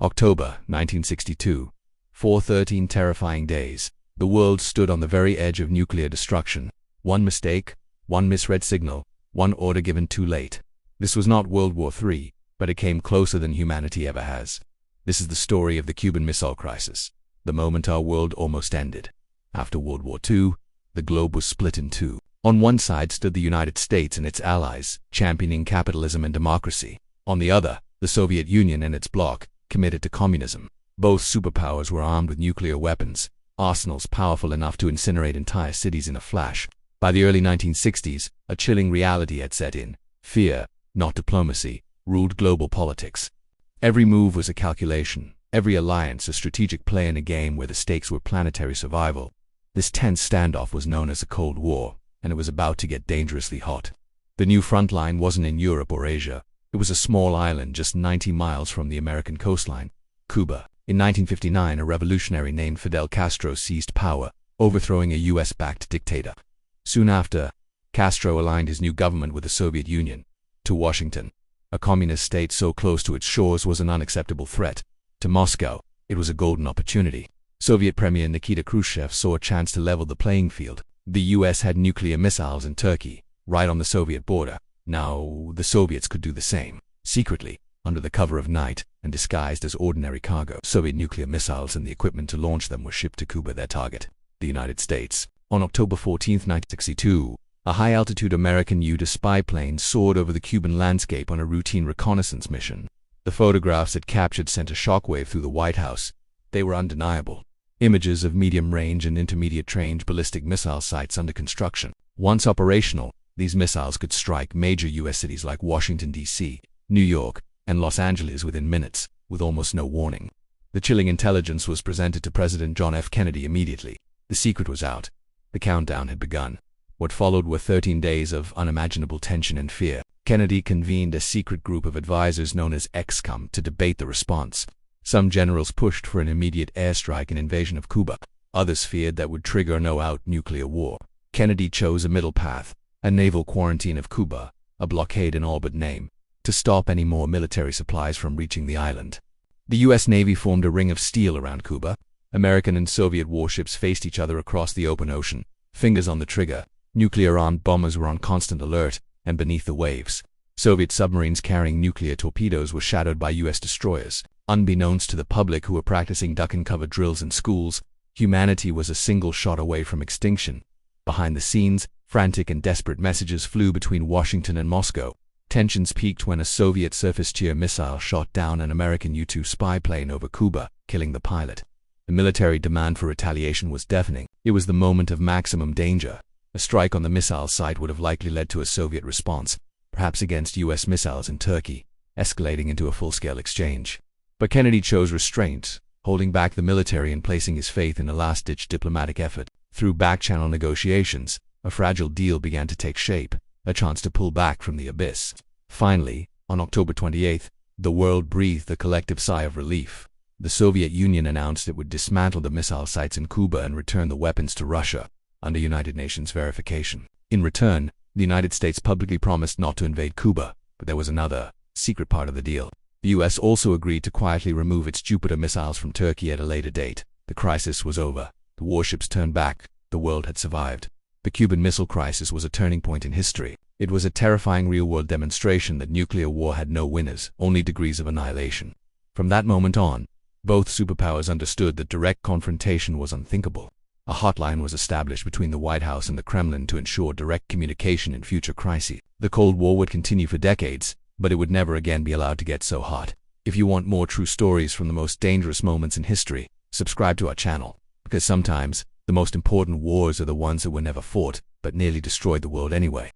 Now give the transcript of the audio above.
October 1962. 413 terrifying days. The world stood on the very edge of nuclear destruction. One mistake, one misread signal, one order given too late. This was not World War III, but it came closer than humanity ever has. This is the story of the Cuban Missile Crisis, the moment our world almost ended. After World War II, the globe was split in two. On one side stood the United States and its allies, championing capitalism and democracy. On the other, the Soviet Union and its bloc, committed to communism. Both superpowers were armed with nuclear weapons, arsenals powerful enough to incinerate entire cities in a flash. By the early 1960s, a chilling reality had set in. Fear, not diplomacy, ruled global politics. Every move was a calculation, every alliance a strategic play in a game where the stakes were planetary survival. This tense standoff was known as the Cold War, and it was about to get dangerously hot. The new front line wasn't in Europe or Asia. It was a small island just 90 miles from the American coastline, Cuba. In 1959, a revolutionary named Fidel Castro seized power, overthrowing a US-backed dictator. Soon after, Castro aligned his new government with the Soviet Union. To Washington, a communist state so close to its shores was an unacceptable threat. To Moscow, it was a golden opportunity. Soviet Premier Nikita Khrushchev saw a chance to level the playing field. The US had nuclear missiles in Turkey, right on the Soviet border. Now, the Soviets could do the same. Secretly, under the cover of night, and disguised as ordinary cargo, Soviet nuclear missiles and the equipment to launch them were shipped to Cuba, their target, the United States. On October 14, 1962, a high-altitude American U-2 spy plane soared over the Cuban landscape on a routine reconnaissance mission. The photographs it captured sent a shockwave through the White House. They were undeniable. Images of medium-range and intermediate-range ballistic missile sites under construction. Once operational, these missiles could strike major U.S. cities like Washington, D.C., New York, and Los Angeles within minutes, with almost no warning. The chilling intelligence was presented to President John F. Kennedy immediately. The secret was out. The countdown had begun. What followed were 13 days of unimaginable tension and fear. Kennedy convened a secret group of advisors known as XCOM to debate the response. Some generals pushed for an immediate airstrike and invasion of Cuba. Others feared that would trigger a no-out nuclear war. Kennedy chose a middle path, a naval quarantine of Cuba, a blockade in all but name, to stop any more military supplies from reaching the island. The U.S. Navy formed a ring of steel around Cuba. American and Soviet warships faced each other across the open ocean, fingers on the trigger. Nuclear-armed bombers were on constant alert, and beneath the waves, Soviet submarines carrying nuclear torpedoes were shadowed by U.S. destroyers. Unbeknownst to the public who were practicing duck-and-cover drills in schools, humanity was a single shot away from extinction. Behind the scenes, frantic and desperate messages flew between Washington and Moscow. Tensions peaked when a Soviet surface-tier missile shot down an American U-2 spy plane over Cuba, killing the pilot. The military demand for retaliation was deafening. It was the moment of maximum danger. A strike on the missile site would have likely led to a Soviet response, perhaps against U.S. missiles in Turkey, escalating into a full-scale exchange. But Kennedy chose restraint, holding back the military and placing his faith in a last-ditch diplomatic effort. Through back-channel negotiations, a fragile deal began to take shape, a chance to pull back from the abyss. Finally, on October 28th, the world breathed a collective sigh of relief. The Soviet Union announced it would dismantle the missile sites in Cuba and return the weapons to Russia, under United Nations verification. In return, the United States publicly promised not to invade Cuba, but there was another, secret part of the deal. The U.S. also agreed to quietly remove its Jupiter missiles from Turkey at a later date. The crisis was over. The warships turned back. The world had survived. The Cuban Missile Crisis was a turning point in history. It was a terrifying real-world demonstration that nuclear war had no winners, only degrees of annihilation. From that moment on, both superpowers understood that direct confrontation was unthinkable. A hotline was established between the White House and the Kremlin to ensure direct communication in future crises. The Cold War would continue for decades, but it would never again be allowed to get so hot. If you want more true stories from the most dangerous moments in history, subscribe to our channel, because sometimes the most important wars are the ones that were never fought, but nearly destroyed the world anyway.